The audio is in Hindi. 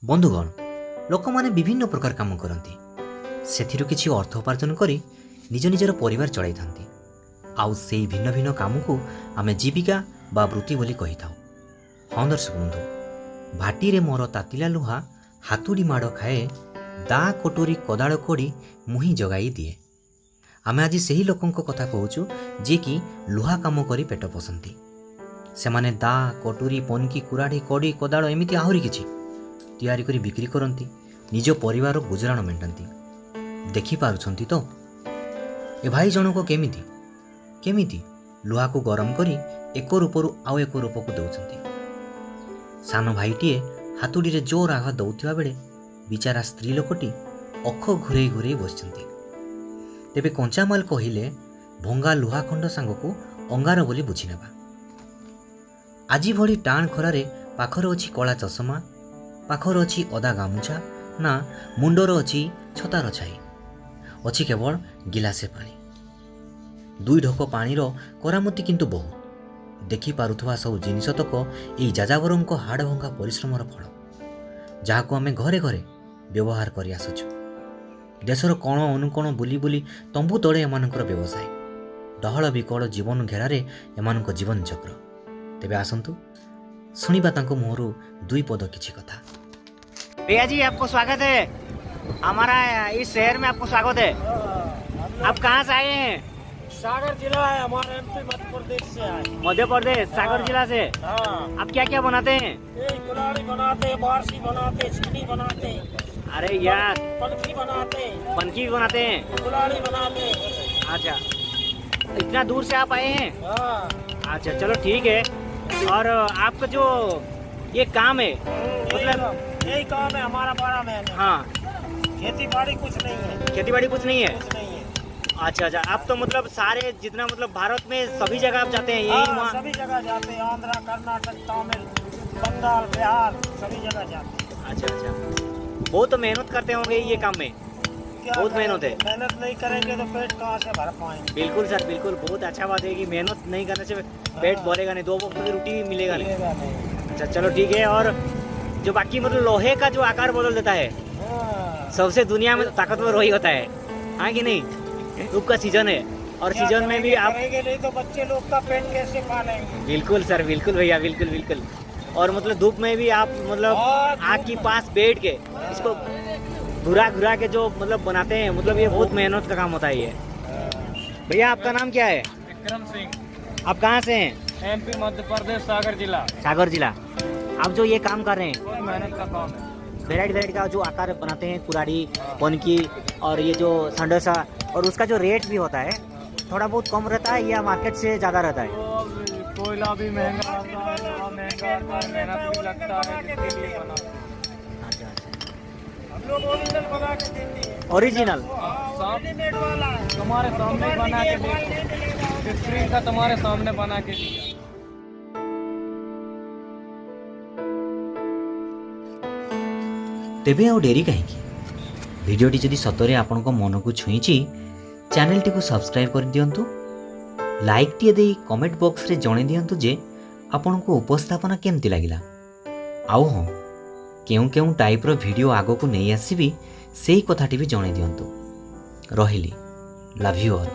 बंधुगण लोक मैंने विभिन्न प्रकार काम करती से किसी अर्थ उपार्जन कर निज निजर परिवार चलाई था आउ से भिन्न भिन्न काम को आम जीविका बा वृत्ति बोली कही था। हाँ दर्शक बंधु भाटी मोर तातिला लुहा हातुड़ी माड़ खाए दा कटोरी कोदाड़ कोड़ी मुही जगाई दिए। आम आज से ही लोकों कथा कहूँ जी कि लुहा काम करी पेट पोसती से माने दा कटोरी पनकी कुराड़ी कड़ी कोदाड़ एमती आहरी किछि तैयारी करी बिक्री करती निज परिवार गुजराण मेटाती। देखि पारुछंती तो ए भाई जनक केमिति केमिति लुहा को गरम करी एक रूपरू आउ एक रूप को दौरान। सान भाईटीए हातुड़ी रे जोर आघात दौथिबा बेले बिचारा स्त्री लोकटी अख घुरे घुरे बसचंती। तेबे कंचामाल कहिले भंगा लुहा खंड सांग को अंगार बोली बुझी नेबा। आजी भली टाण खरारे पाखर अछि कला चषमा पाखर अछि अदा गामुछा ना मुंडर अछि छतार छाई अछि केवल गिलासे पानी दुई ढक पानीर करामती किंतु बहुत देखि पारुथवा सब जिनिस तक एई जाजावरंक हाड़ भंगा परिश्रमर फल जहाको आमे घरे घरे व्यवहार करि आसुछु। देशर कोण अनुकोण बुली बुली तंबू तले एमानकर व्यवसाय डहल विकल जीवन घेरारे एमानक जीवन चक्र। तेबे आसंतु सुनिबा तांको मुहरु दुई पद किछि कथा। भैया जी आपको स्वागत है हमारा इस शहर में आपको स्वागत है। आप कहाँ से आए हैं? सागर जिला है हमारा एमपी मध्य प्रदेश से आए। मध्य प्रदेश सागर जिला से। हाँ। आप क्या क्या बनाते हैं? कुल्हाड़ी बनाते, बारसी बनाते, छीनी बनाते। अरे यार पनकी बनाते। पनकी भी बनाते हैं। कुल्हाड़ी बनाते। अच्छा इतना दूर से आप आए हैं? हाँ। अच्छा चलो ठीक है। और आपका जो ये काम है मतलब यही काम है हमारा बड़ा मेहनत। हाँ खेती बाड़ी कुछ नहीं है। खेती बाड़ी कुछ नहीं है? कुछ नहीं है। अच्छा अच्छा आप तो मतलब सारे जितना मतलब भारत में सभी जगह आप जाते हैं? यही वहाँ सभी जगह जाते हैं, आंध्रा कर्नाटक तमिल बंगाल बिहार सभी जगह जाते हैं। अच्छा अच्छा बहुत मेहनत करते होंगे ये काम में? बहुत मेहनत है। मेहनत नहीं करेंगे तो पेट कहाँ से भर पाएंगे। बिल्कुल सर बिल्कुल बहुत अच्छा बात है कि मेहनत नहीं करने से पेट भरेगा नहीं, दो वक्त की रोटी मिलेगा नहीं। अच्छा चलो ठीक है। और जो बाकी मतलब लोहे का जो आकार बदल देता है सबसे दुनिया में ताकतवर वही होता है, हाँ कि नहीं? धूप का सीजन है और सीजन में भी आप नहीं तो बच्चे लोग का पेट कैसे पालेंगे। बिल्कुल सर बिल्कुल भैया बिल्कुल बिल्कुल। और मतलब धूप में भी आप मतलब आग के पास बैठ के इसको घुरा घुरा के जो मतलब बनाते हैं मतलब ये बहुत मेहनत का काम होता है ये। भैया आपका नाम क्या है? विक्रम सिंह। आप कहाँ से हैं? एमपी मध्य प्रदेश सागर जिला। सागर जिला। आप जो ये काम कर रहे हैं बहुत मेहनत का काम है। वेराइटी का जो आकार बनाते हैं कुराड़ी पनकी और ये जो संडोसा और उसका जो रेट भी होता है थोड़ा बहुत कम रहता है या मार्केट से ज़्यादा रहता है? कोयला भी महंगा आता है, दवा महंगा आता है, मेहनत भी लगता है जिसके लिए बनाते हैं। अच्छा अच्छा हम लोग ओरिजिनल बना के देते हैं। ओरिजिनल रेडीमेड वाला है। तुम्हारे सामने बना के देते स्क्रीन का तुम्हारे सामने बना के दिया। तेबे आउ डेरी कहीं भिडियोटी जदि सतरे आपण मन को छुई चैनल टी को सब्सक्राइब कर दियंतु, लाइक टी दे कमेंट बॉक्स रे जणे दियंतु जे आपण को उपस्थापना केमती लागिला। आउ हाँ केउ केउ टाइप रो वीडियो आगो को नहीं आसीबी सेही कथाटी भी जणे दियंतु। रहिली लव यू ऑल।